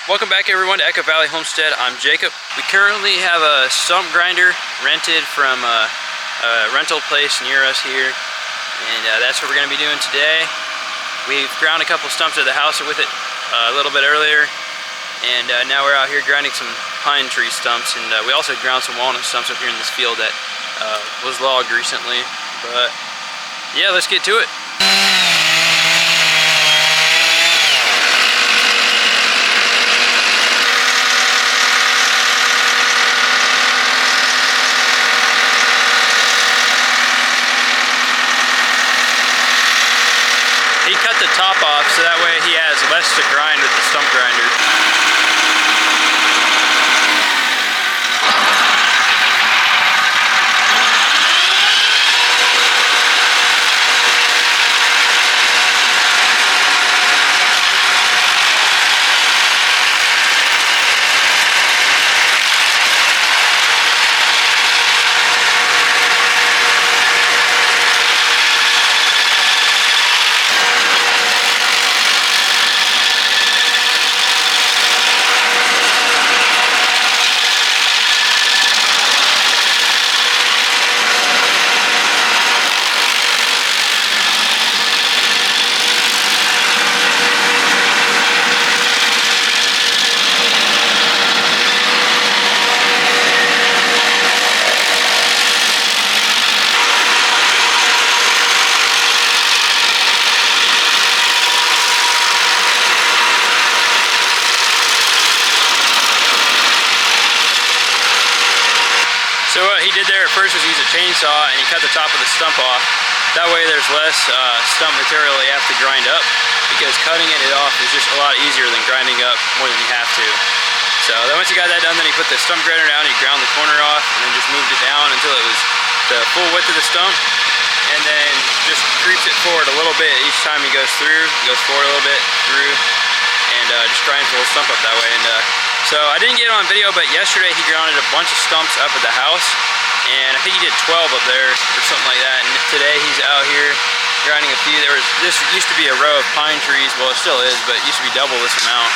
Welcome back everyone to Echo Valley Homestead. I'm Jacob. We currently have a stump grinder rented from a rental place near us here, and that's what we're going to be doing today. We've ground a couple stumps at the house with it a little bit earlier, and now we're out here grinding some pine tree stumps, and we also ground some walnut stumps up here in this field that was logged recently. But yeah, let's get to it. He cut the top off so that way he has less to grind with the stump grinder. So what he did there at first was use a chainsaw and he cut the top of the stump off. That way there's less stump material you have to grind up, because cutting it off is just a lot easier than grinding up more than you have to. So then once you got that done, then he put the stump grinder down, he ground the corner off, and then just moved it down until it was the full width of the stump, and then just creeps it forward a little bit each time he goes through. He goes forward a little bit, through, and just grinds the whole stump up that way. And so I didn't get it on video, but yesterday he grounded a bunch of stumps up at the house, and I think he did 12 up there or something like that. And today he's out here grinding a few. This used to be a row of pine trees, well it still is, but it used to be double this amount.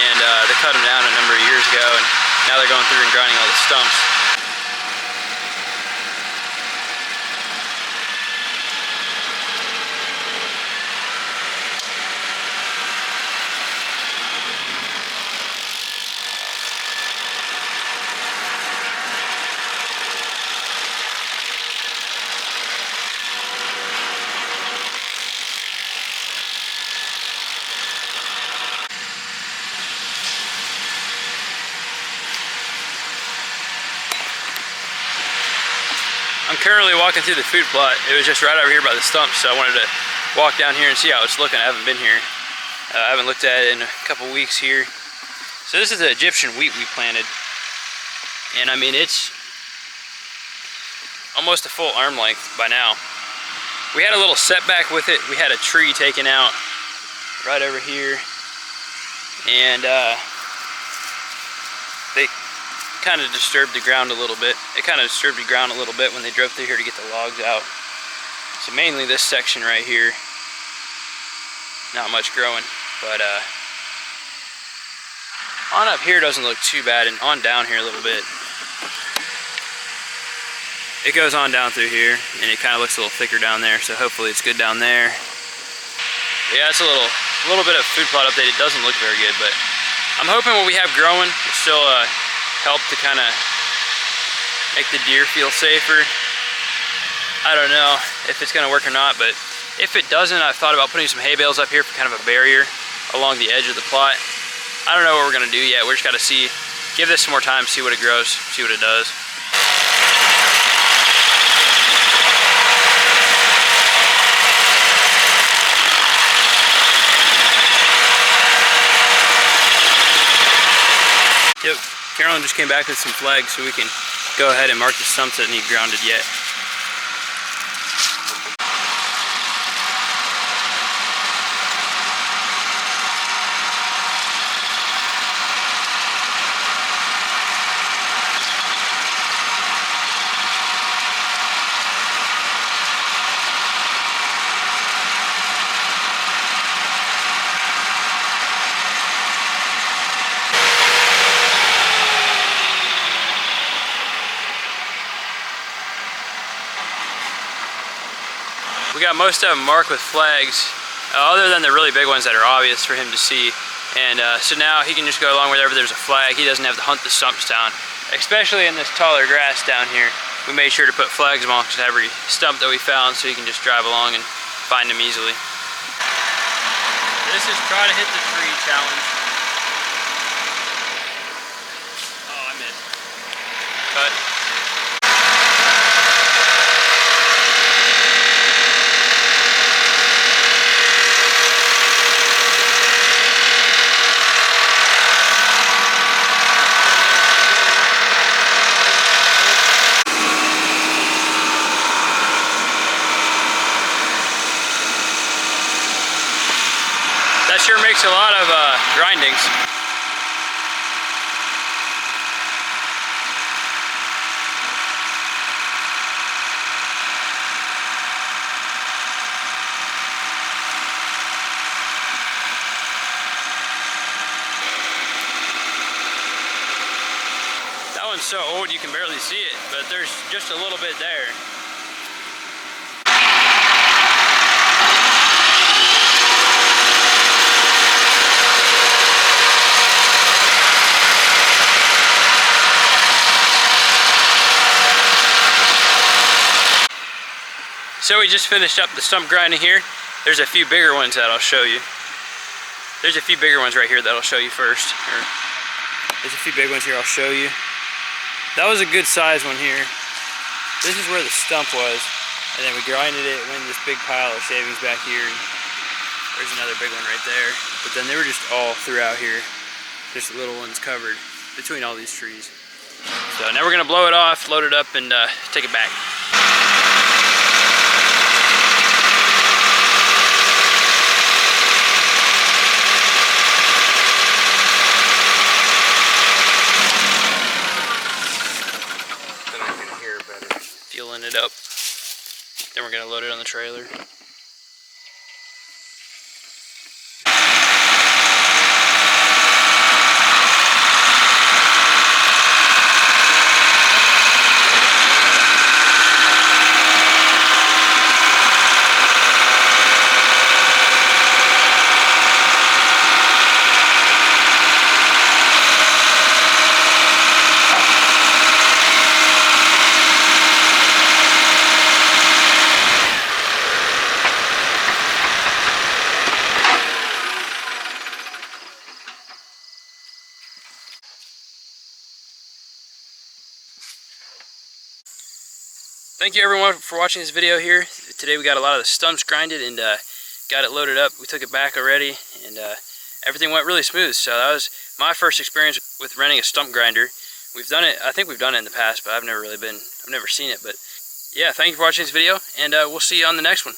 And they cut them down a number of years ago, and now they're going through and grinding all the stumps. I'm currently walking through the food plot. It was just right over here by the stumps, so I wanted to walk down here and see how it's looking. I haven't been here. I haven't looked at it in a couple weeks here. So this is the Egyptian wheat we planted. And I mean, it's almost a full arm length by now. We had a little setback with it. We had a tree taken out right over here. And they kind of disturbed the ground a little bit. It kind of disturbed the ground a little bit when they drove through here to get the logs out. So mainly this section right here, not much growing, but on up here doesn't look too bad, and on down here a little bit. It goes on down through here, and it kind of looks a little thicker down there, so hopefully it's good down there. But yeah, it's a little bit of food plot update. It doesn't look very good, but I'm hoping what we have growing will still help to kind of make the deer feel safer. I don't know if it's going to work or not, but if it doesn't, I've thought about putting some hay bales up here for kind of a barrier along the edge of the plot. I don't know what we're going to do yet. We're just got to see, give this some more time, see what it grows, see what it does. Yep. Carolyn just came back with some flags so we can go ahead and mark the stumps that need grounded yet. got most of them marked with flags, other than the really big ones that are obvious for him to see. And so now he can just go along wherever there's a flag. He doesn't have to hunt the stumps down, especially in this taller grass down here. We made sure to put flags amongst every stump that we found so he can just drive along and find them easily. This is try to hit the tree challenge. Oh, I missed. Cut. That sure makes a lot of grindings. That one's so old you can barely see it, but there's just a little bit there. So we just finished up the stump grinding here. There's a few bigger ones that I'll show you. There's a few bigger ones right here that I'll show you first. There's a few big ones here I'll show you. That was a good size one here. This is where the stump was. And then we grinded it, went in this big pile of shavings back here. And there's another big one right there. But then they were just all throughout here. Just little ones covered between all these trees. So now we're gonna blow it off, load it up, and take it back. Fueling it up. Then we're gonna load it on the trailer. Thank you everyone for watching this video here. Today we got a lot of the stumps grinded and got it loaded up. We took it back already and everything went really smooth. So that was my first experience with renting a stump grinder. We've done it, I think we've done it in the past, but I've never seen it. But yeah, thank you for watching this video and we'll see you on the next one.